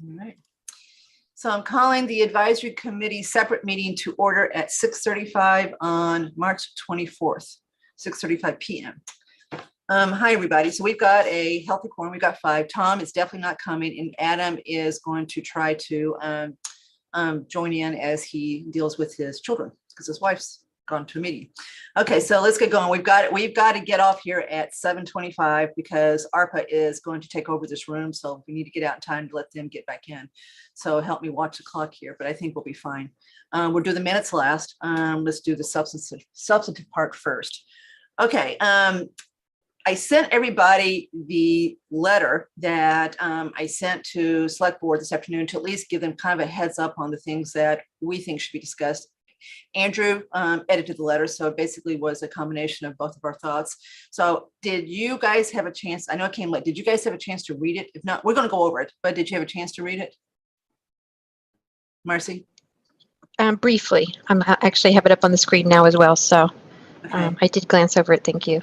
All right. So I'm calling the advisory committee separate meeting to order at 6:35 on March 24th, 6:35 p.m. Hi, everybody. So we've got a healthy quorum. We've got 5. Tom is definitely not coming, and Adam is going to try to join in as he deals with his children because his wife's gone to a meeting. Okay, so let's get going. We've got to get off here at 7:25 because ARPA is going to take over this room. So we need to get out in time to let them get back in. So help me watch the clock here, but I think we'll be fine. We'll do the minutes last. Let's do the substantive part first. Okay. I sent everybody the letter that I sent to select board this afternoon to at least give them kind of a heads up on the things that we think should be discussed. Andrew edited the letter, so it basically was a combination of both of our thoughts. So did you guys have a chance? I know it came late. Did you guys have a chance to read it? If not, we're going to go over it, but did you have a chance to read it? Marcy? Briefly. I actually have it up on the screen now as well, so Okay. I did glance over it. Thank you.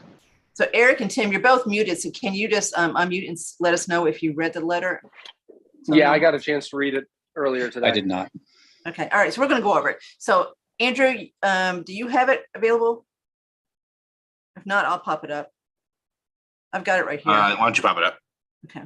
So Eric and Tim, you're both muted, so can you just unmute and let us know if you read the letter? Yeah, I got a chance to read it earlier today. I did not. Okay, all right, so we're going to go over it. So Andrew, do you have it available? If not, I'll pop it up. I've got it right here. Why don't you pop it up? Okay.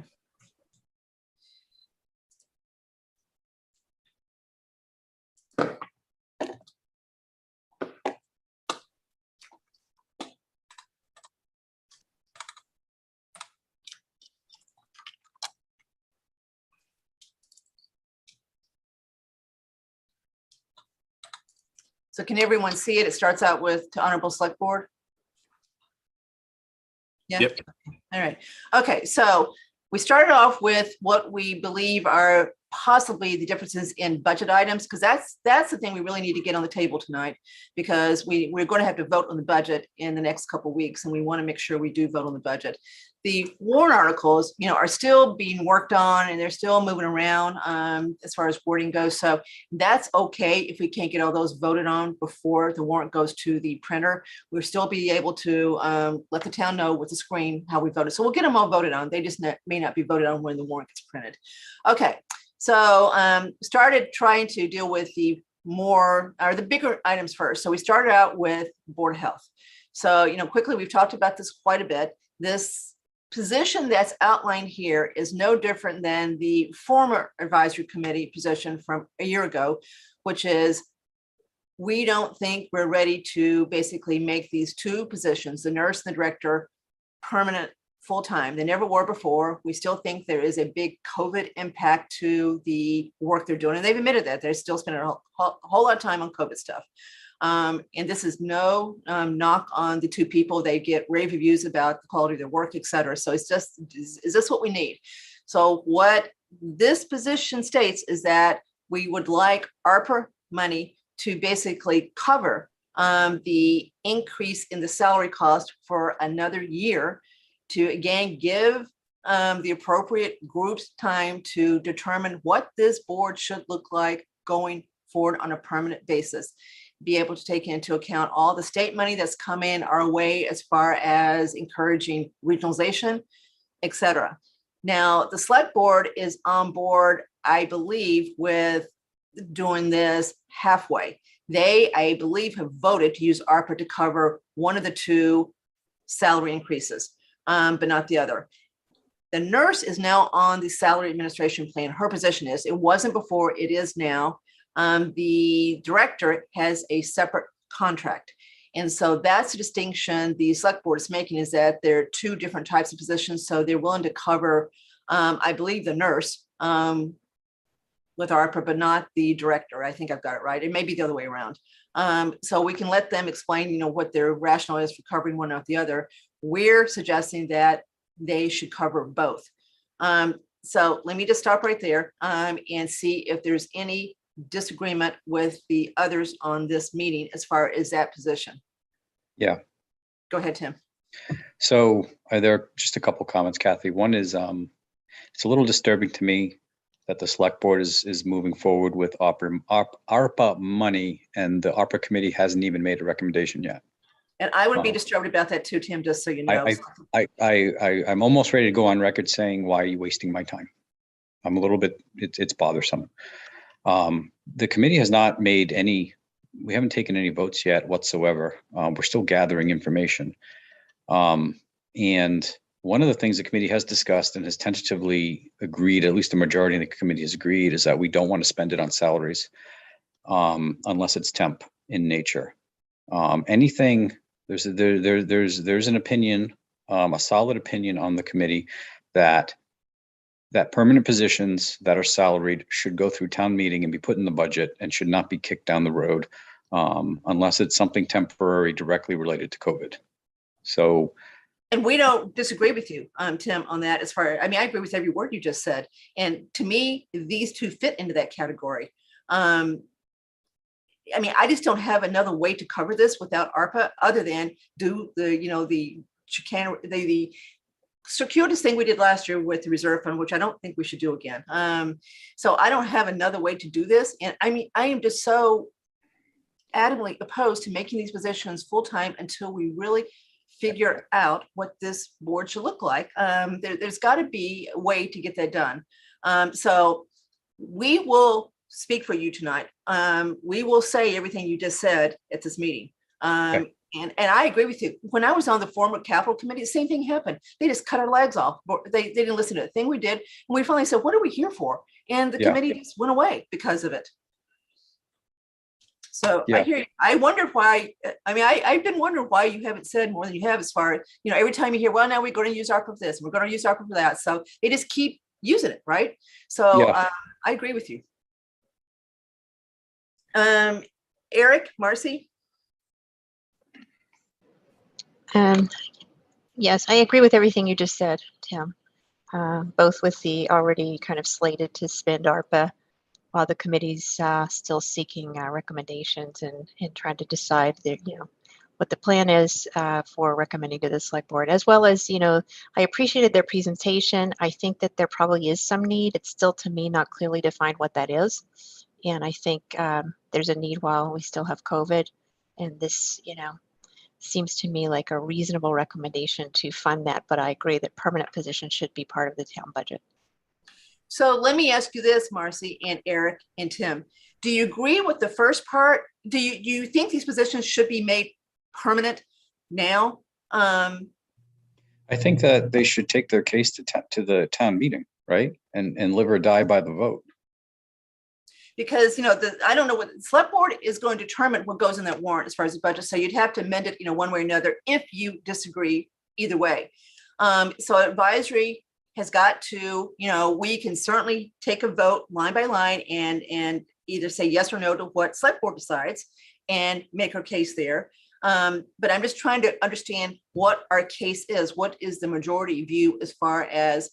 So can everyone see it? It starts out with to honorable select board. Yeah. Yep. All right. Okay. So we started off with what we believe are possibly the differences in budget items, because that's the thing we really need to get on the table tonight, because we're going to have to vote on the budget in the next couple of weeks, and we want to make sure we do vote on the budget. The warrant articles, are still being worked on, and they're still moving around as far as wording goes. So that's okay if we can't get all those voted on before the warrant goes to the printer. We'll still be able to let the town know with the screen how we voted. So we'll get them all voted on. They just may not be voted on when the warrant gets printed. Okay. So started trying to deal with the bigger items first. So we started out with Board of Health. So, quickly, we've talked about this quite a bit. This position that's outlined here is no different than the former advisory committee position from a year ago, which is we don't think we're ready to basically make these 2 positions, the nurse and the director, permanent full-time. They never were before. We still think there is a big COVID impact to the work they're doing. And they've admitted that they're still spending a whole lot of time on COVID stuff. And this is no knock on the 2 people. They get rave reviews about the quality of their work, et cetera. So it's just, is this what we need? So what this position states is that we would like ARPA money to basically cover the increase in the salary cost for another year, to again give the appropriate groups time to determine what this board should look like going forward on a permanent basis. Be able to take into account all the state money that's come in our way as far as encouraging regionalization, et cetera. Now, the select board is on board, I believe, with doing this halfway. They, I believe, have voted to use ARPA to cover one of the 2 salary increases, but not the other. The nurse is now on the salary administration plan. Her position is, it wasn't before, it is now. The director has a separate contract. And so that's the distinction the select board is making, is that there are 2 different types of positions. So they're willing to cover, I believe, the nurse with ARPA, but not the director. I think I've got it right. It may be the other way around. So we can let them explain, what their rationale is for covering one or the other. We're suggesting that they should cover both. So let me just stop right there and see if there's any disagreement with the others on this meeting as far as that position. Yeah. Go ahead, Tim. So there are just a couple comments, Kathy. One is it's a little disturbing to me that the select board is moving forward with ARPA money, and the ARPA committee hasn't even made a recommendation yet. And I would be disturbed about that too, Tim, just so you know. I'm almost ready to go on record saying, why are you wasting my time? I'm a little bit, it's bothersome. The committee has not made any, we haven't taken any votes yet whatsoever. We're still gathering information. And one of the things the committee has discussed and has tentatively agreed, at least the majority of the committee has agreed, is that we don't want to spend it on salaries unless it's temp in nature. Anything, there's an opinion, a solid opinion on the committee that permanent positions that are salaried should go through town meeting and be put in the budget and should not be kicked down the road unless it's something temporary directly related to COVID. So, and we don't disagree with you, Tim, on that as far, I mean, I agree with every word you just said. And to me, these two fit into that category. I mean, I just don't have another way to cover this without ARPA other than do the chicane, the circuitous thing we did last year with the reserve fund, which I don't think we should do again. So I don't have another way to do this. And I mean, I am just so adamantly opposed to making these positions full-time until we really figure out what this board should look like. There's got to be a way to get that done. So we will speak for you tonight. We will say everything you just said at this meeting. Okay. And I agree with you. When I was on the former capital committee, the same thing happened. They just cut our legs off. They didn't listen to the thing we did. And we finally said, what are we here for? And the committee just went away because of it. So I hear you. I wonder why, I mean, I've been wondering why you haven't said more than you have as far as, every time you hear, well, now we're going to use ARPA for this, and we're going to use ARPA for that. So they just keep using it, right? So I agree with you. Eric, Marcy? Yes, I agree with everything you just said, Tim. Both with the already kind of slated to spend ARPA while the committee's still seeking recommendations and trying to decide what the plan is for recommending to the select board, as well as, I appreciated their presentation. I think that there probably is some need. It's still, to me, not clearly defined what that is. And I think there's a need while we still have COVID. And this, seems to me like a reasonable recommendation to fund that. But I agree that permanent positions should be part of the town budget. So let me ask you this, Marcy and Eric and Tim. Do you agree with the first part? Do you think these positions should be made permanent now? I think that they should take their case to the town meeting, right? And live or die by the vote. Because, I don't know what the select board is going to determine what goes in that warrant as far as the budget. So you'd have to amend it, one way or another, if you disagree either way. So advisory has got to, we can certainly take a vote line by line and either say yes or no to what select board decides and make our case there. But I'm just trying to understand what our case is. What is the majority view as far as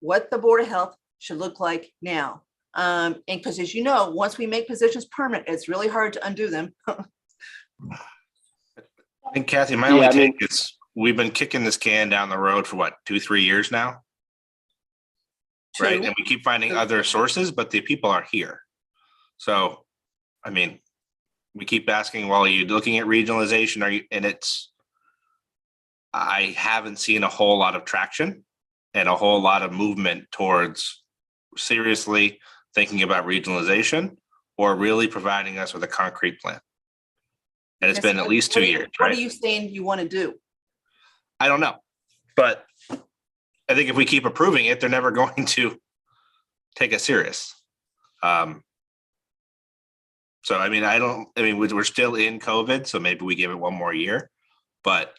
what the Board of Health should look like now? And because, as you know, once we make positions permanent, it's really hard to undo them. And Kathy, my only take is we've been kicking this can down the road for what, 2-3 years now? Right. And we keep finding other sources, but the people are here. So, I mean, we keep asking, well, are you looking at regionalization? Are you? And I haven't seen a whole lot of traction and a whole lot of movement towards seriously thinking about regionalization or really providing us with a concrete plan. And it's been at least 2 years. What are you saying you want to do? I don't know, but I think if we keep approving it, they're never going to take us serious. So, I mean, we're still in COVID, so maybe we give it one more year, but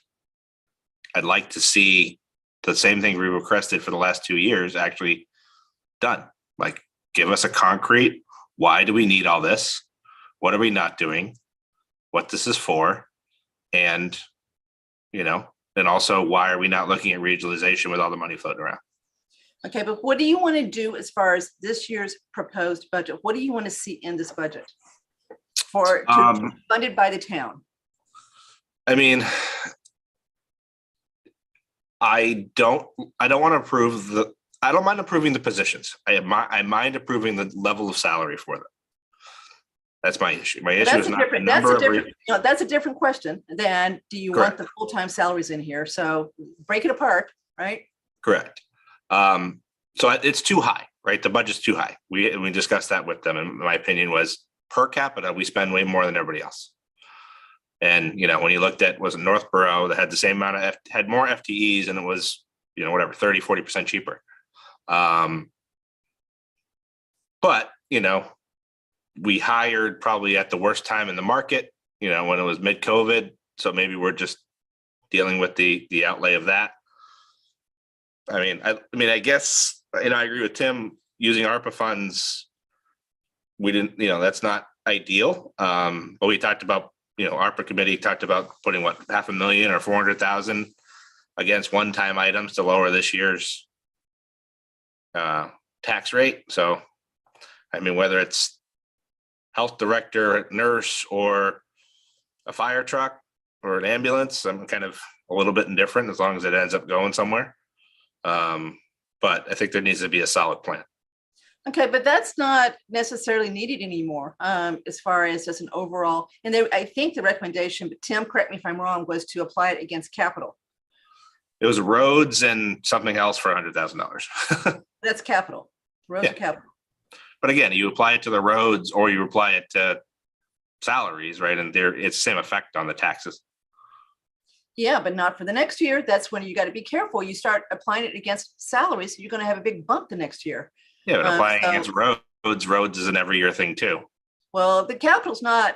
I'd like to see the same thing we requested for the last 2 years actually done. Like, give us a concrete, why do we need all this? What are we not doing? What this is for? And, and also, why are we not looking at regionalization with all the money floating around? Okay, but what do you want to do as far as this year's proposed budget? What do you want to see in this budget to be funded by the town? I mean, I don't want to approve I don't mind approving the positions. I mind approving the level of salary for them. That's my issue. My issue is not the number of. That's a different question than do you want the full-time salaries in here? So break it apart, right? Correct. So it's too high. right? The budget's too high. We discussed that with them, and my opinion was per capita, we spend way more than everybody else. And, you know, when you looked at, was it Northborough that had the same amount of, had more FTEs and it was, you know, whatever, 30-40% cheaper. But, you know, we hired probably at the worst time in the market, you know, when it was mid-COVID. So maybe we're just dealing with the outlay of that. I mean, I guess, and I agree with Tim, using ARPA funds, we didn't, you know, that's not ideal. But we talked about, you know, ARPA committee talked about putting what, $500,000 or 400,000 against one-time items to lower this year's tax rate. So, I mean, whether it's health director, nurse, or a fire truck or an ambulance, I'm kind of a little bit indifferent as long as it ends up going somewhere. But I think there needs to be a solid plan. Okay, but that's not necessarily needed anymore, as far as just an overall, and there, I think the recommendation, but Tim, correct me if I'm wrong, was to apply it against capital. It was roads and something else for $100,000. That's capital, roads Yeah. are capital. But again, you apply it to the roads or you apply it to salaries, right? And there, it's same effect on the taxes. Yeah, but not for the next year. That's when you got to be careful. You start applying it against salaries, you're going to have a big bump the next year. Yeah, but applying So- against roads is an every year thing too. Well, the capital's not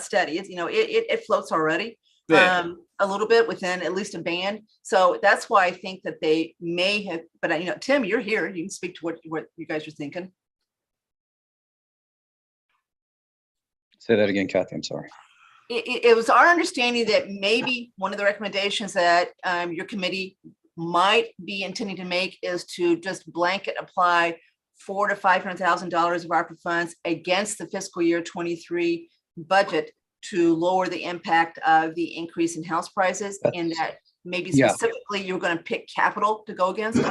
steady. It's, you know, it floats already. Yeah. A little bit within at least a band. So that's why I think that they may have, but you know, Tim, you're here. You can speak to what you guys are thinking. Say that again, Kathy, I'm sorry. It was our understanding that maybe one of the recommendations that your committee might be intending to make is to just blanket apply $400,000 to $500,000 of ARPA funds against the fiscal year 23 budget to lower the impact of the increase in house prices, and that maybe Yeah. specifically you're going to pick capital to go against.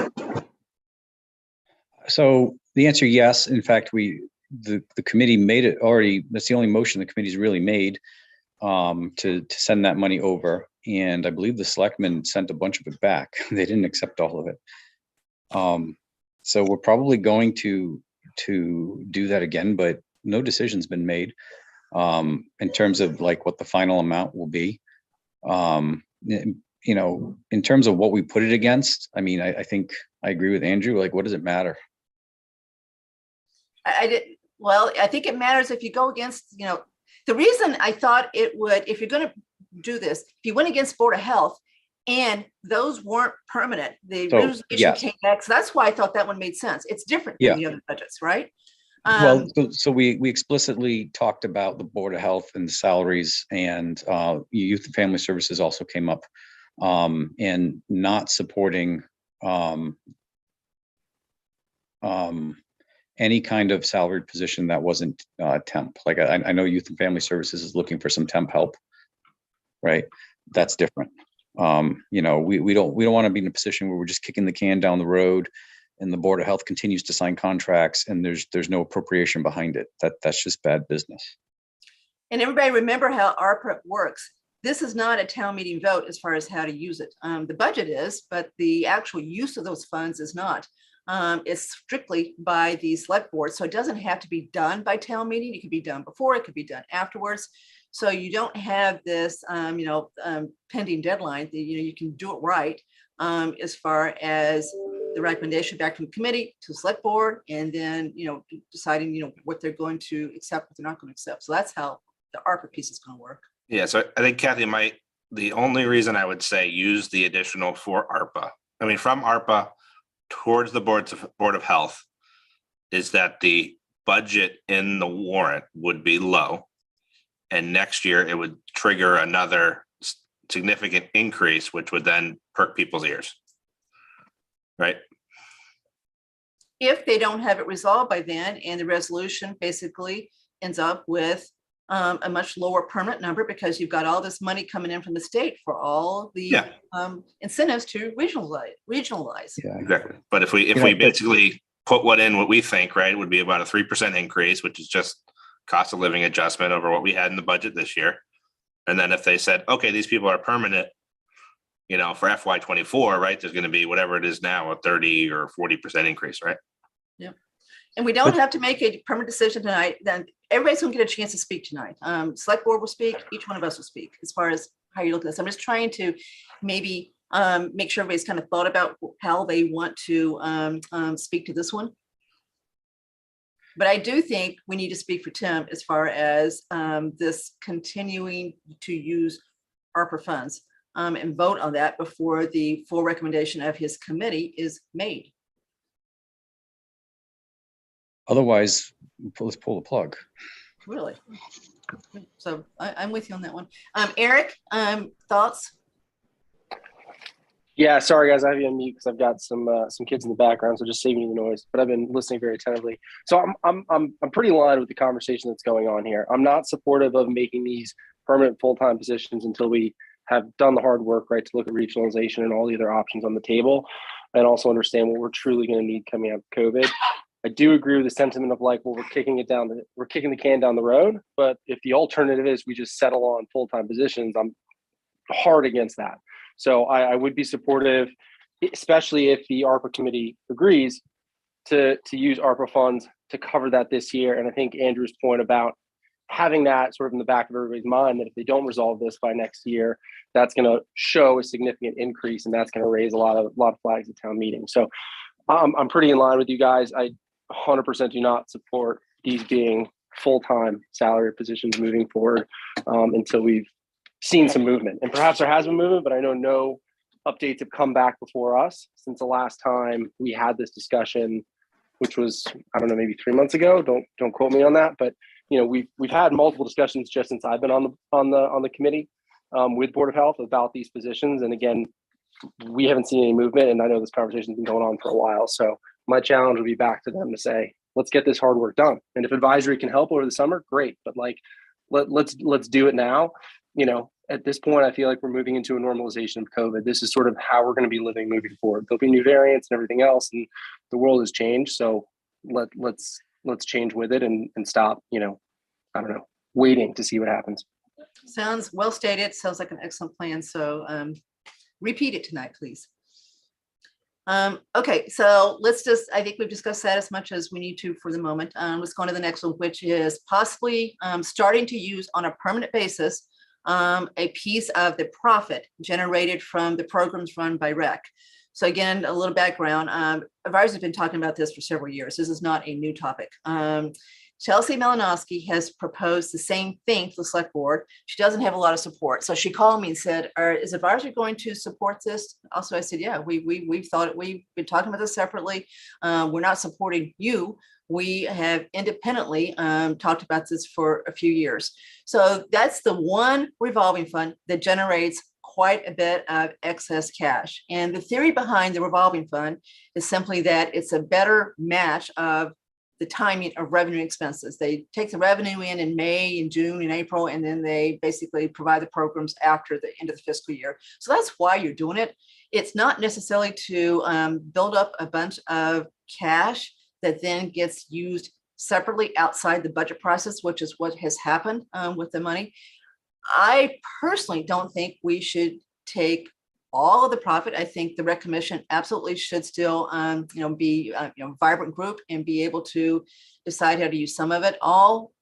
So the answer, yes. In fact, the committee made it already. That's the only motion the committee's really made, to send that money over. And I believe the selectmen sent a bunch of it back. They didn't accept all of it. So we're probably going to do that again, but no decision's been made in terms of like what the final amount will be. You know, in terms of what we put it against, I mean, I think I agree with Andrew. Like, what does it matter? Well, I think it matters if you go against, you know, the reason I thought it would, if you're going to do this, if you went against Board of Health and those weren't permanent, the So, resolution yes. came back. So that's why I thought that one made sense. It's different Yeah. than the other budgets, right? Well, so we explicitly talked about the Board of Health and the salaries, and Youth and Family Services also came up, and not supporting any kind of salaried position that wasn't temp. Like I know Youth and Family Services is looking for some temp help, right? That's different. You know, we don't want to be in a position where we're just kicking the can down the road and the Board of Health continues to sign contracts and there's no appropriation behind it. That's just bad business. And everybody remember how ARPA works. This is not a town meeting vote as far as how to use it. The budget is, but the actual use of those funds is not. It's strictly by the select board. So it doesn't have to be done by town meeting. It could be done before, it could be done afterwards. So you don't have this, pending deadline. You can do it right as far as the recommendation back from the committee to the select board, and then, deciding, what they're going to accept, what they're not going to accept. So that's how the ARPA piece is going to work. Yeah, so I think Kathy the only reason I would say use the additional for ARPA, I mean, from ARPA towards the Board of Health, is that the budget in the warrant would be low. And next year it would trigger another significant increase, which would then perk people's ears. Right? If they don't have it resolved by then, and the resolution basically ends up with a much lower permanent number, because you've got all this money coming in from the state for all the incentives to regionalize. Yeah. Exactly. But if we basically put what we think, right, it would be about a 3% increase, which is just cost of living adjustment over what we had in the budget this year. And then if they said, okay, these people are permanent, for FY24, right, there's going to be whatever it is now, a 30 or 40% increase, right? And we don't have to make a permanent decision tonight. Then everybody's gonna get a chance to speak tonight. Select board will speak, each one of us will speak as far as how you look at this. I'm just trying to maybe make sure everybody's kind of thought about how they want to speak to this one. But I do think we need to speak for Tim as far as this continuing to use ARPA funds and vote on that before the full recommendation of his committee is made. Otherwise, let's pull the plug. Really? So I'm with you on that one. Eric, thoughts? Yeah, sorry guys, I have you on mute because I've got some kids in the background, so just saving you the noise. But I've been listening very attentively. So I'm pretty aligned with the conversation that's going on here. I'm not supportive of making these permanent full-time positions until we have done the hard work, right, to look at regionalization and all the other options on the table, and also understand what we're truly going to need coming out of COVID. I do agree with the sentiment of like, well, we're kicking the can down the road. But if the alternative is we just settle on full-time positions, I'm hard against that. So I would be supportive, especially if the ARPA committee agrees to use ARPA funds to cover that this year. And I think Andrew's point about having that sort of in the back of everybody's mind that if they don't resolve this by next year, that's going to show a significant increase, and that's going to raise a lot of flags at town meeting. So I'm pretty in line with you guys. I 100% do not support these being full-time salary positions moving forward until we've seen some movement. And perhaps there has been movement, but I know no updates have come back before us since the last time we had this discussion, which was, I don't know, maybe 3 months ago. Don't quote me on that, but you know, we've had multiple discussions just since I've been on the committee with Board of Health about these positions. And again, we haven't seen any movement, and I know this conversation's been going on for a while. So my challenge would be back to them to say, let's get this hard work done. And if advisory can help over the summer, great. But like, let's do it now. You know, at this point, I feel like we're moving into a normalization of COVID. This is sort of how we're going to be living moving forward. There'll be new variants and everything else, and the world has changed. So let's change with it and stop, you know, I don't know, waiting to see what happens. Sounds well stated. Sounds like an excellent plan. So repeat it tonight, please. Okay, so I think we've discussed that as much as we need to for the moment. Let's go on to the next one, which is possibly starting to use on a permanent basis a piece of the profit generated from the programs run by REC. So again, a little background. Advisors have been talking about this for several years. This is not a new topic. Chelsea Malinowski has proposed the same thing to the select board. She doesn't have a lot of support. So she called me and said, is advisory going to support this? Also, I said, yeah, we've been talking about this separately. We're not supporting you. We have independently talked about this for a few years. So that's the one revolving fund that generates quite a bit of excess cash. And the theory behind the revolving fund is simply that it's a better match of the timing of revenue expenses. They take the revenue in May and June and April, and then they basically provide the programs after the end of the fiscal year. So that's why you're doing it. It's not necessarily to build up a bunch of cash that then gets used separately outside the budget process, which is what has happened with the money. I personally don't think we should take all of the profit. I think the Rec Commission absolutely should still, be a vibrant group and be able to decide how to use some of it. All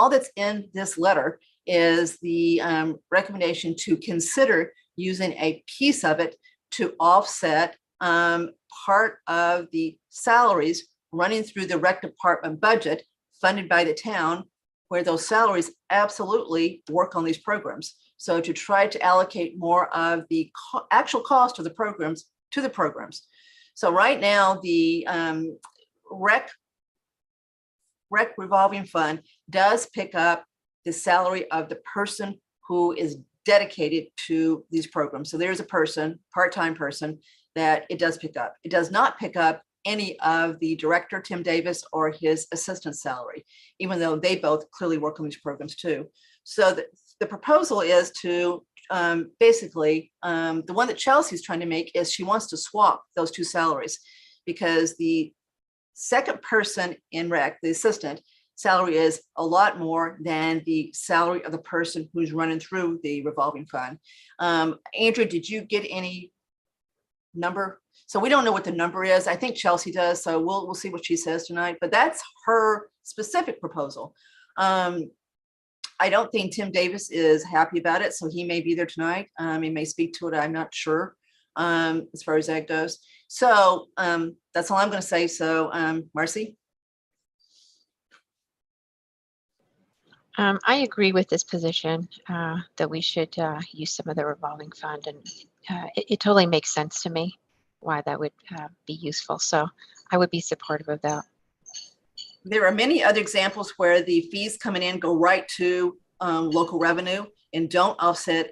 that's in this letter is the recommendation to consider using a piece of it to offset part of the salaries running through the Rec Department budget funded by the town, where those salaries absolutely work on these programs. So to try to allocate more of the actual cost of the programs to the programs. So right now, the rec revolving fund does pick up the salary of the person who is dedicated to these programs. So there's a person, part-time person, that it does pick up. It does not pick up any of the director, Tim Davis, or his assistant salary, even though they both clearly work on these programs too. So the proposal is to basically, the one that Chelsea's trying to make is she wants to swap those two salaries, because the second person in REC, the assistant, salary is a lot more than the salary of the person who's running through the revolving fund. Andrew, did you get any number? So we don't know what the number is. I think Chelsea does. So we'll see what she says tonight, but that's her specific proposal. I don't think Tim Davis is happy about it, so he may be there tonight. He may speak to it. I'm not sure as far as that goes. So that's all I'm going to say. So Marcy? I agree with this position that we should use some of the revolving fund, and it totally makes sense to me why that would be useful. So I would be supportive of that. There are many other examples where the fees coming in go right to local revenue and don't offset.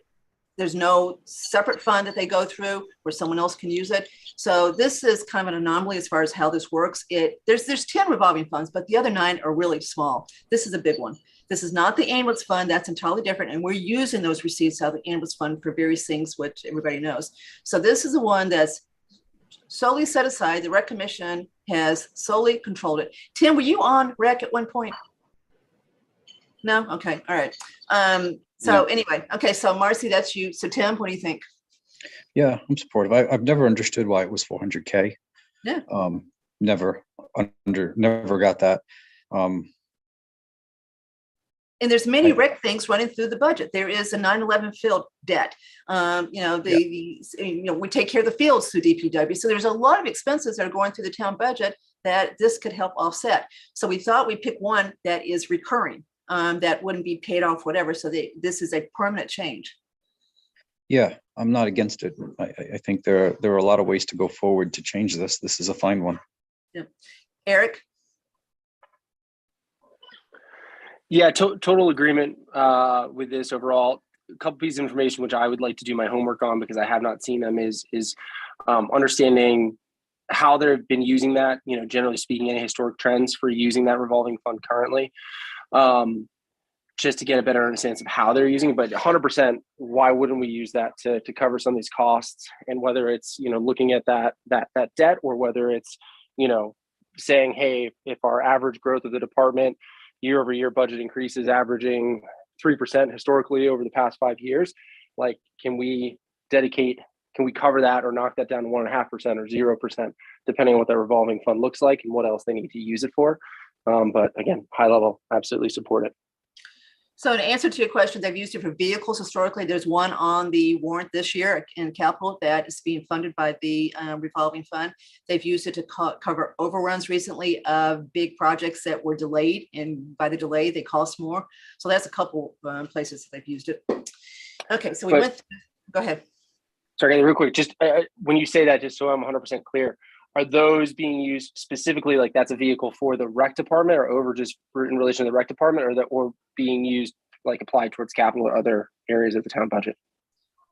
There's no separate fund that they go through where someone else can use it. So this is kind of an anomaly as far as how this works. There's 10 revolving funds, but the other 9 are really small. This is a big one. This is not the ambulance fund. That's entirely different. And we're using those receipts out of the ambulance fund for various things, which everybody knows. So this is the one that's solely set aside. The rec commission has solely controlled it. Tim, were you on rec at one point? No? Okay. All right. So anyway, okay. So Marcy, that's you. So Tim, what do you think? Yeah, I'm supportive. I've never understood why it was 400K. Yeah. Never got that. And there's many rec things running through the budget. There is a 9/11 field debt. We take care of the fields through DPW. So there's a lot of expenses that are going through the town budget that this could help offset. So we thought we'd pick one that is recurring, that wouldn't be paid off, whatever. So this is a permanent change. Yeah, I'm not against it. I think there are a lot of ways to go forward to change this. This is a fine one. Yeah. Eric? Yeah, total agreement with this overall. A couple pieces of information which I would like to do my homework on because I have not seen them is understanding how they've been using that. Generally speaking, any historic trends for using that revolving fund currently, just to get a better understanding of how they're using it. But 100%, why wouldn't we use that to cover some of these costs? And whether it's looking at that debt, or whether it's saying, hey, if our average growth of the department year over year budget increases averaging 3% historically over the past 5 years, like, can we cover that or knock that down to 1.5% or 0%, depending on what that revolving fund looks like and what else they need to use it for. But again, high level, absolutely support it. So in answer to your question, they've used it for vehicles historically. There's one on the warrant this year in capital that is being funded by the revolving fund. They've used it to cover overruns recently of big projects that were delayed, and by the delay, they cost more. So that's a couple places that they've used it. Okay, so go ahead. Sorry, real quick, just when you say that, just so I'm 100% clear, are those being used specifically, like that's a vehicle for the rec department, or over just in relation to the rec department, or being used like applied towards capital or other areas of the town budget?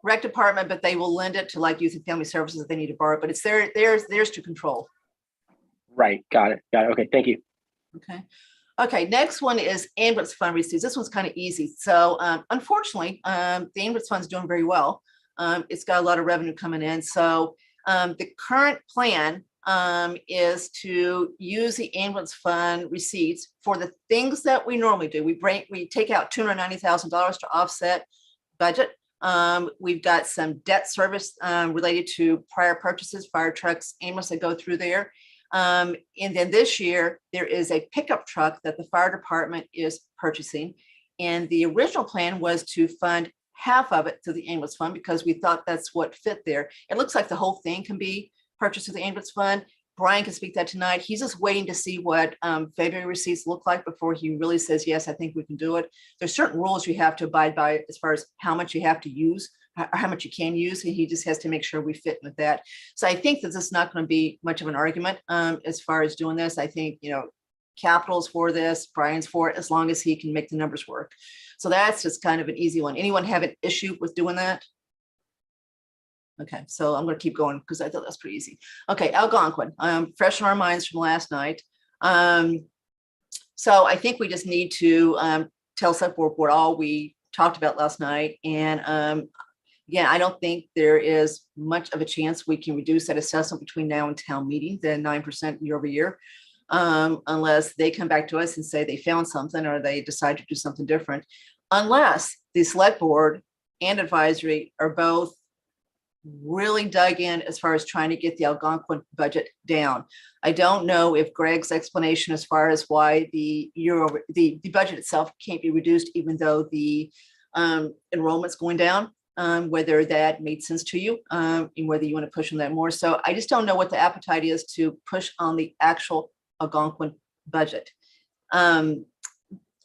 Rec department, but they will lend it to like youth and family services if they need to borrow, but it's theirs to control. Right. Got it. Okay. Thank you. Okay. Next one is ambulance fund receipts. This one's kind of easy. So unfortunately, the ambulance fund's doing very well. It's got a lot of revenue coming in. So the current plan is to use the ambulance fund receipts for the things that we normally do. We take out $290,000 to offset budget. We've got some debt service related to prior purchases, fire trucks, ambulance that go through there. And then this year, there is a pickup truck that the fire department is purchasing. And the original plan was to fund half of it through the ambulance fund because we thought that's what fit there. It looks like the whole thing can be purchased through the ambulance fund. Brian can speak that tonight. He's just waiting to see what February receipts look like before he really says, yes, I think we can do it. There's certain rules you have to abide by as far as how much you have to use, or how much you can use. And he just has to make sure we fit with that. So I think that this is not going to be much of an argument as far as doing this. I think, capital's for this, Brian's for it, as long as he can make the numbers work. So that's just kind of an easy one. Anyone have an issue with doing that? Okay, so I'm going to keep going because I thought that's pretty easy. Okay, Algonquin, fresh in our minds from last night. So I think we just need to tell select board what all we talked about last night. And again, I don't think there is much of a chance we can reduce that assessment between now and town meeting, the 9% year over year, unless they come back to us and say they found something or they decide to do something different, unless the select board and advisory are both really dug in as far as trying to get the Algonquin budget down. I don't know if Greg's explanation as far as why the budget itself can't be reduced, even though the enrollment's going down, whether that made sense to you, and whether you want to push on that more. So I just don't know what the appetite is to push on the actual Algonquin budget.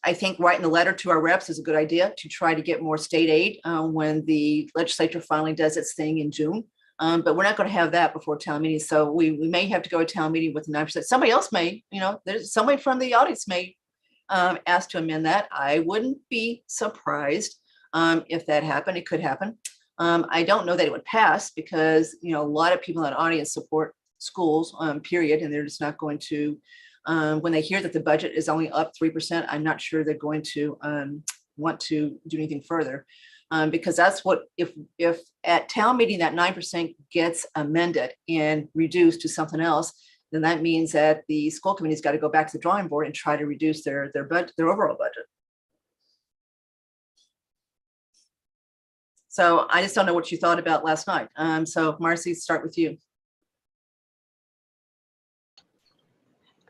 I think writing a letter to our reps is a good idea to try to get more state aid when the legislature finally does its thing in June. But we're not going to have that before town meeting. So we may have to go to town meeting with 9%. Somebody else may, there's somebody from the audience may ask to amend that. I wouldn't be surprised if that happened. It could happen. I don't know that it would pass because, a lot of people in that audience support schools, period. And they're just not going to, when they hear that the budget is only up 3%, I'm not sure they're going to want to do anything further. Because that's what, if at town meeting that 9% gets amended and reduced to something else, then that means that the school committee's got to go back to the drawing board and try to reduce their budget, their overall budget. So I just don't know what you thought about last night. So Marcy, start with you.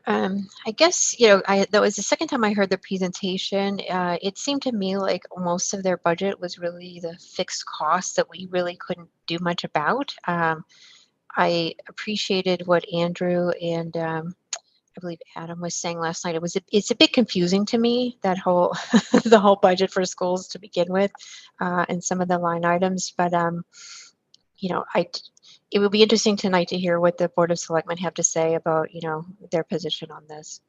I guess, that was the second time I heard the presentation. It seemed to me like most of their budget was really the fixed costs that we really couldn't do much about. I appreciated what Andrew and I believe Adam was saying last night. It's a bit confusing to me, that whole the whole budget for schools to begin with, and some of the line items. But it will be interesting tonight to hear what the Board of Selectmen have to say about their position on this.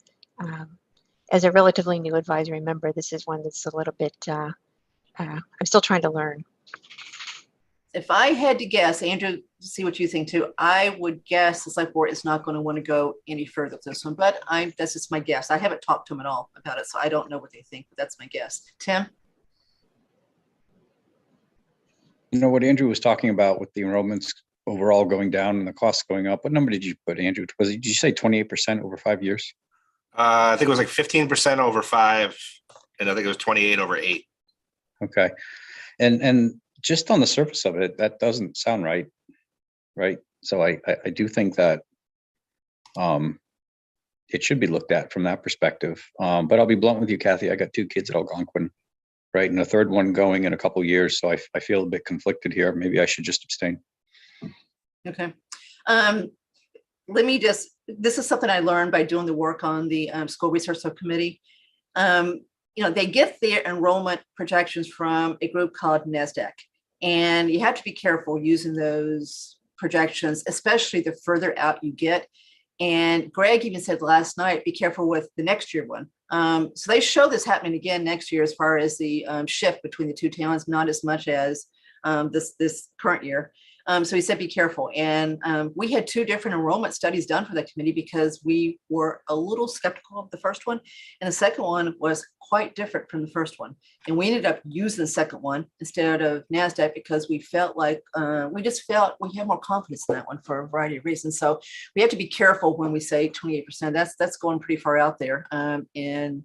As a relatively new advisory member, this is one that's a little bit. I'm still trying to learn. If I had to guess, Andrew, see what you think too, I would guess the select board is not going to want to go any further with this one, but that's just my guess. I haven't talked to them at all about it, so I don't know what they think, but that's my guess. Tim? What Andrew was talking about with the enrollments overall going down and the costs going up. What number did you put, Andrew? Did you say 28% over 5 years? I think it was like 15% over 5, and I think it was 28 over 8. Okay. And just on the surface of it, that doesn't sound right. Right. So I do think that it should be looked at from that perspective. But I'll be blunt with you, Kathy. I got 2 kids at Algonquin, right? And a third one going in a couple of years. So I feel a bit conflicted here. Maybe I should just abstain. Okay. This is something I learned by doing the work on the school research subcommittee. They get their enrollment projections from a group called NASDAQ. And you have to be careful using those projections, especially the further out you get. And Greg even said last night, be careful with the next year one. So they show this happening again next year as far as the shift between the two towns, not as much as this current year. So he said, be careful. And we had 2 different enrollment studies done for that committee because we were a little skeptical of the first one. And the second one was quite different from the first one. And we ended up using the second one instead of NASDAQ because we felt like we had more confidence in that one for a variety of reasons. So we have to be careful when we say 28%. That's going pretty far out there. And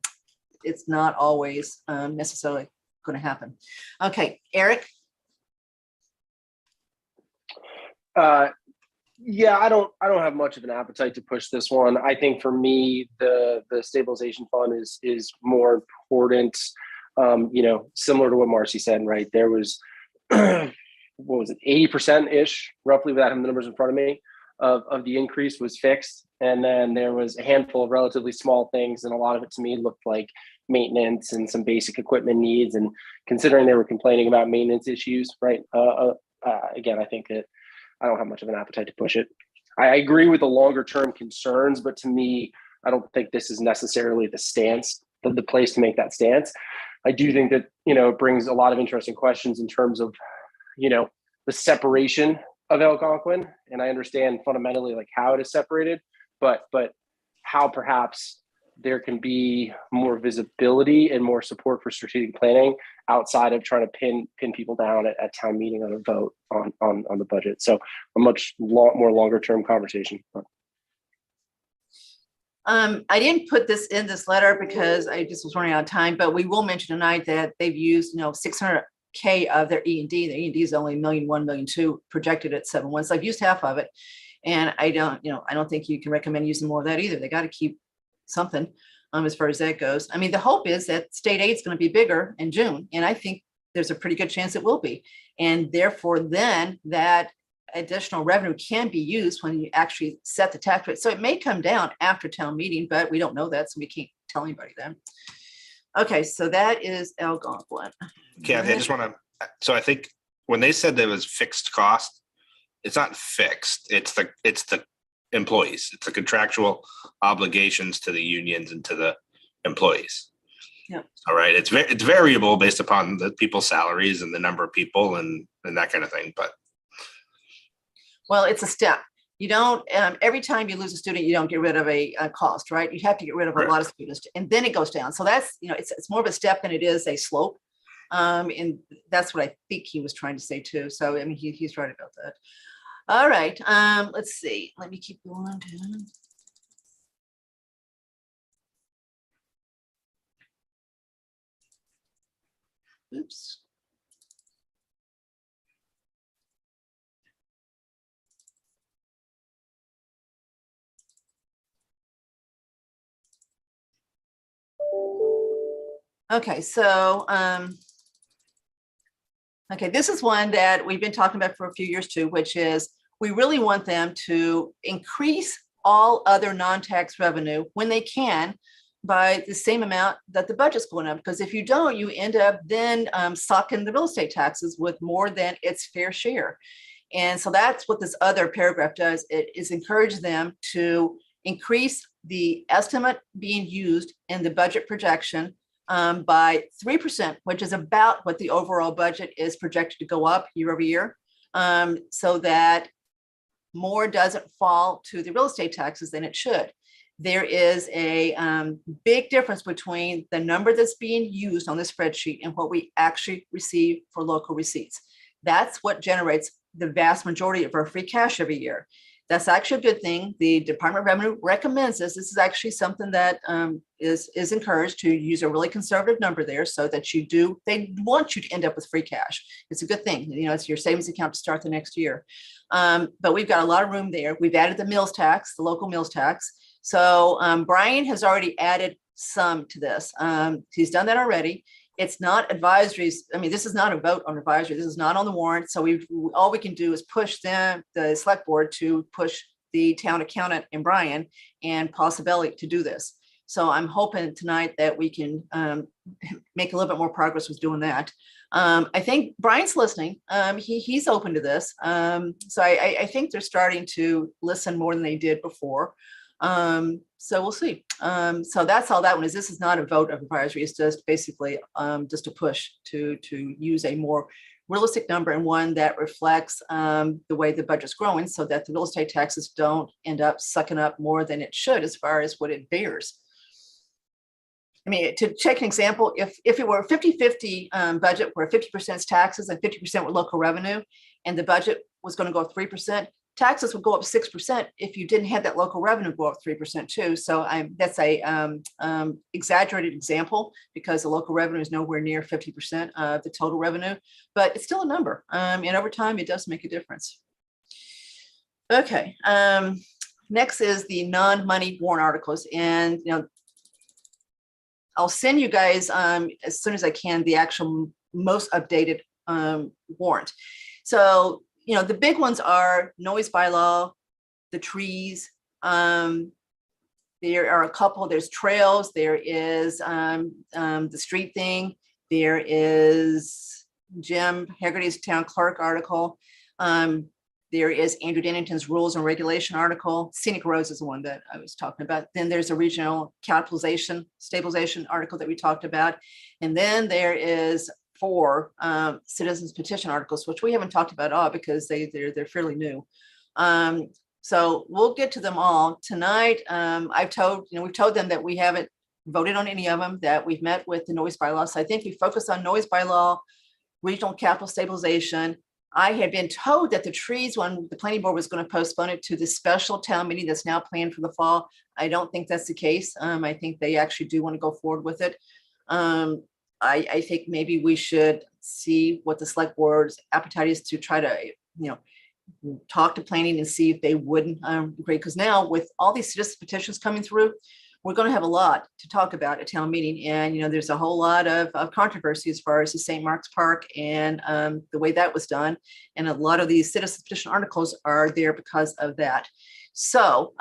it's not always necessarily going to happen. Okay, Eric. Yeah, I don't have much of an appetite to push this one. I think for me, the stabilization fund is more important. Similar to what Marcy said, right? There was, what was it, 80%-ish, roughly, without having the numbers in front of me, of the increase was fixed. And then there was a handful of relatively small things. And a lot of it to me looked like maintenance and some basic equipment needs. And considering they were complaining about maintenance issues, right? Again, I think that I don't have much of an appetite to push it. I agree with the longer term concerns, but to me, I don't think this is necessarily the stance, the place to make that stance. I do think that, it brings a lot of interesting questions in terms of, the separation of Algonquin. And I understand fundamentally like how it is separated, but how perhaps there can be more visibility and more support for strategic planning outside of trying to pin people down at town meeting on a vote on the budget. So a much more longer term conversation. I didn't put this in this letter because I just was running out of time, but we will mention tonight that they've used, K of their E&D. The E&D is only 1,000,000, 1,200,000 projected at 7.1. So I've used half of it. And I don't think you can recommend using more of that either. They got to keep something as far as that goes. I mean, the hope is that state aid is going to be bigger in June. And I think there's a pretty good chance it will be. And therefore, then that additional revenue can be used when you actually set the tax rate. So it may come down after town meeting, but we don't know that. So we can't tell anybody that. Okay, so that is Algonquin. Kathy, I just want to, so I think when they said there was fixed cost, it's not fixed. It's the employees. It's the contractual obligations to the unions and to the employees. Yeah. All right. It's variable based upon the people's salaries and the number of people and that kind of thing. But well, it's a step. You don't, every time you lose a student, you don't get rid of a cost, right? You have to get rid of a lot of students and then it goes down. So that's, it's more of a step than it is a slope. And that's what I think he was trying to say too. So, I mean, he's right about that. All right. Let's see. Let me keep going down. Oops. Okay, so okay, this is one that we've been talking about for a few years too, which is we really want them to increase all other non-tax revenue when they can by the same amount that the budget's going up. Because if you don't, you end up then sucking the real estate taxes with more than its fair share. And so that's what this other paragraph does. It is encourage them to increase the estimate being used in the budget projection by 3%, which is about what the overall budget is projected to go up year over year, so that more doesn't fall to the real estate taxes than it should. There is a big difference between the number that's being used on the spreadsheet and what we actually receive for local receipts. That's what generates the vast majority of our free cash every year. That's actually a good thing. The Department of Revenue recommends this. This is actually something that is encouraged to use a really conservative number there so that they want you to end up with free cash. It's a good thing. It's your savings account to start the next year. But we've got a lot of room there. We've added the mills tax, the local mills tax. So Brian has already added some to this. He's done that already. It's not advisories. I mean, this is not a vote on advisory. This is not on the warrant. So all we can do is push the select board to push the town accountant and Brian and possibility to do this. So I'm hoping tonight that we can make a little bit more progress with doing that. I think Brian's listening. He's open to this. So I think they're starting to listen more than they did before. So we'll see. So that's all that one is. This is not a vote of advisory. It's just basically just a push to use a more realistic number and one that reflects the way the budget's growing so that the real estate taxes don't end up sucking up more than it should as far as what it bears. I mean, to take an example, if it were a 50-50 budget where 50% is taxes and 50% were local revenue, and the budget was going to go up 3%, taxes would go up 6% if you didn't have that local revenue go up 3% too. So that's a exaggerated example because the local revenue is nowhere near 50% of the total revenue, but it's still a number. And over time, it does make a difference. Okay. Next is the non-money warrant articles. And, I'll send you guys as soon as I can the actual most updated warrant. So, the big ones are noise bylaw, the trees. There are a couple, there's trails, there is the street thing, there is Jim Haggerty's town clerk article. There is Andrew Dennington's rules and regulation article. Scenic roads is the one that I was talking about. Then there's a regional stabilization article that we talked about. And then there is 4 citizens petition articles, which we haven't talked about at all because they're fairly new. So we'll get to them all tonight. we've told them that we haven't voted on any of them, that we've met with the noise bylaw. So I think we focus on noise bylaw, regional capital stabilization. I had been told that the trees one, the planning board was going to postpone it to the special town meeting that's now planned for the fall. I don't think that's the case. I think they actually do want to go forward with it. I think maybe we should see what the select board's appetite is to try to, talk to planning and see if they wouldn't agree. Because now with all these citizen petitions coming through, we're going to have a lot to talk about at town meeting. And, there's a whole lot of controversy as far as the St. Mark's Park and the way that was done. And a lot of these citizen petition articles are there because of that. So,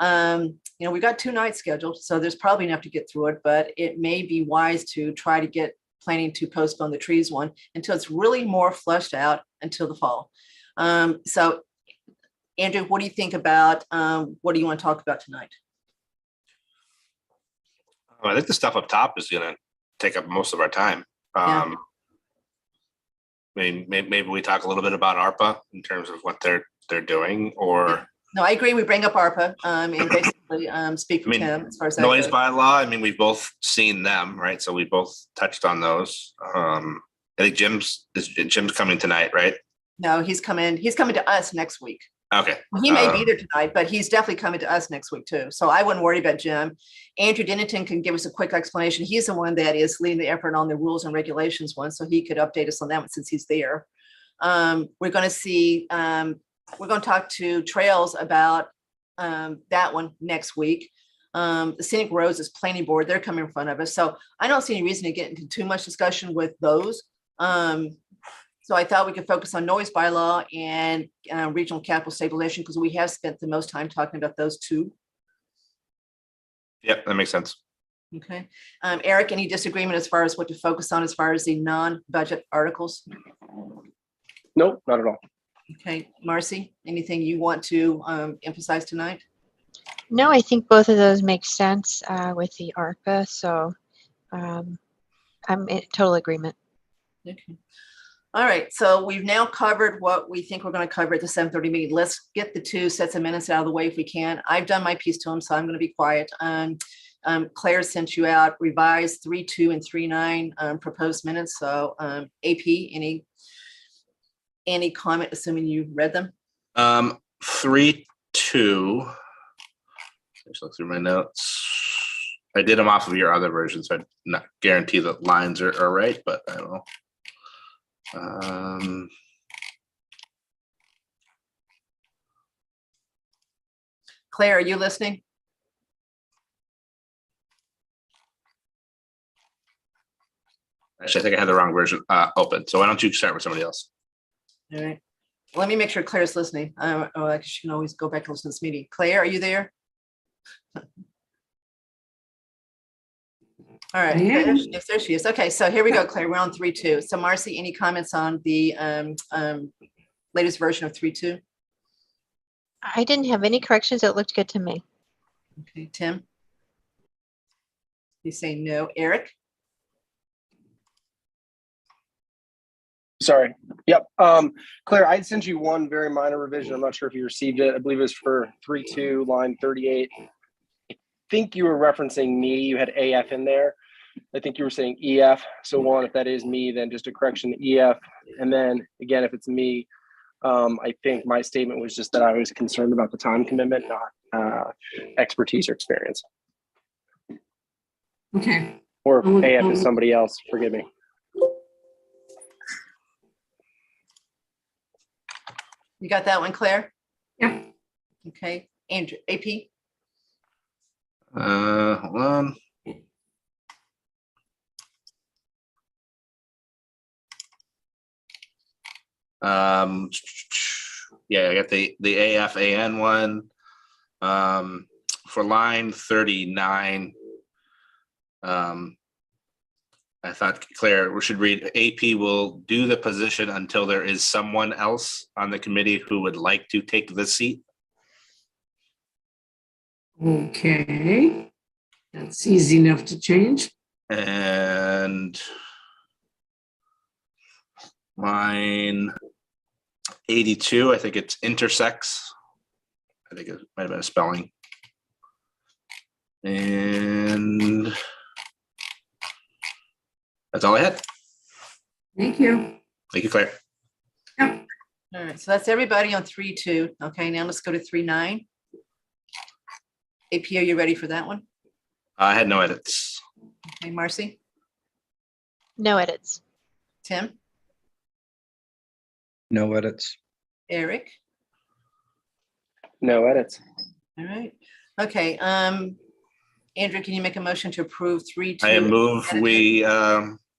we've got 2 nights scheduled, so there's probably enough to get through it, but it may be wise to try to get planning to postpone the trees one until it's really more fleshed out until the fall. So Andrew, what do you think about, what do you want to talk about tonight? I think the stuff up top is going to take up most of our time. Yeah. I mean, maybe we talk a little bit about ARPA in terms of what they're doing, or No, I agree. We bring up ARPA and basically speak for I mean, Tim as far as that noise goes. bylaw. I mean, we've both seen them, right? So we both touched on those. I think Jim's coming tonight, right? No, he's coming to us next week. Okay. He may be there tonight, but he's definitely coming to us next week too. So I wouldn't worry about Jim. Andrew Dennington can give us a quick explanation. He's the one that is leading the effort on the rules and regulations one, so he could update us on that one since he's there. We're going to talk to Trails about that one next week. The Scenic Roads is planning board. They're coming in front of us. So I don't see any reason to get into too much discussion with those. So I thought we could focus on noise bylaw and regional capital stabilization because we have spent the most time talking about those 2. Yep, that makes sense. Okay. Eric, any disagreement as far as what to focus on as far as the non-budget articles? Nope, not at all. Okay. Marcy, anything you want to emphasize tonight? No, I think both of those make sense with the ARPA. So I'm in total agreement. Okay. All right. So we've now covered what we think we're going to cover at the 7:30 meeting. Let's get the 2 sets of minutes out of the way if we can. I've done my piece to them, so I'm going to be quiet. Claire sent you out revised 3.2 and 3.9 proposed minutes. So AP, any comment, assuming you read them? 3.2. Just look through my notes. I did them off of your other version, so I'm not guarantee that lines are right, but I don't know. Claire, are you listening? Actually, I think I had the wrong version open. So why don't you start with somebody else? All right. Let me make sure Claire's listening. She can always go back and listen to this meeting. Claire, are you there? All right. Yes, there she is. Okay, so here we go, Claire. We're on 3.2. So Marcy, any comments on the latest version of 3.2? I didn't have any corrections. It looked good to me. Okay, Tim? He's saying no. Eric? Sorry. Yep. Claire, I sent you one very minor revision. I'm not sure if you received it. I believe it was for 3.2 line 38. I think you were referencing me. You had AF in there. I think you were saying EF. So one, if that is me, then just a correction to EF. And then again, if it's me, I think my statement was just that I was concerned about the time commitment, not expertise or experience. Okay. Or if AF is somebody else, forgive me. You got that one, Claire? Yeah. Okay. Andrew, AP? Hold on. Yeah, I got the AFAN one. For line 39. I thought, Claire, we should read AP will do the position until there is someone else on the committee who would like to take the seat. Okay. That's easy enough to change. And line 82, I think it's intersex. I think it might have been a spelling. And that's all I had. Thank you. Thank you, Claire. Yeah. All right, so that's everybody on 3.2. Okay, now let's go to 3.9. AP, are you ready for that one? I had no edits. Okay, Marcy? No edits. Tim? No edits. Eric? No edits. All right. Okay, Andrew, can you make a motion to approve 3-2? I move we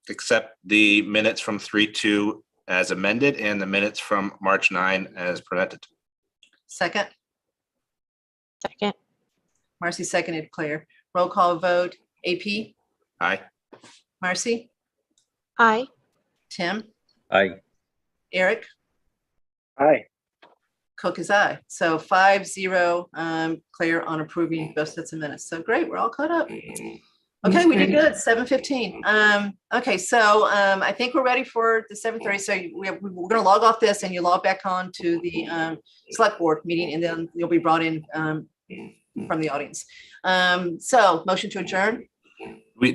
accept the minutes from 3-2 as amended and the minutes from March 9 as presented. Second, Second. Marcy seconded, Claire. Roll call vote, AP, Aye. Marcy, Aye. Tim, Aye. Eric, Aye. Cook is aye. So 5-0, Claire, on approving both sets of minutes. So great, we're all caught up. Okay, we did good, 7:15. Okay, so I think we're ready for the 7:30. So we're gonna log off this and you log back on to the select board meeting, and then you'll be brought in from the audience. So motion to adjourn?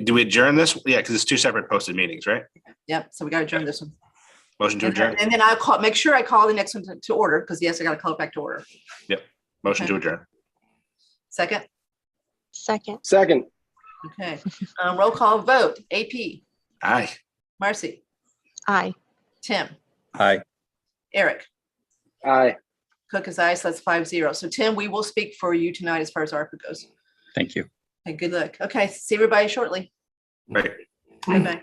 Do we adjourn this? Yeah, because it's two separate posted meetings, right? Yep, so we gotta adjourn this one. Motion to And then- adjourn. and then I'll call, make sure I call the next one to order, because yes, I gotta call it back to order. Motion to adjourn. Second, Second. Second. okay. Roll call vote, AP, Aye. Marcy, Aye. Tim, Aye. Eric, Aye. Cook is aye, so that's 5-0. So Tim, we will speak for you tonight as far as ARPA goes. Thank you. Okay, good luck. Okay, see everybody shortly. Right. Bye-bye.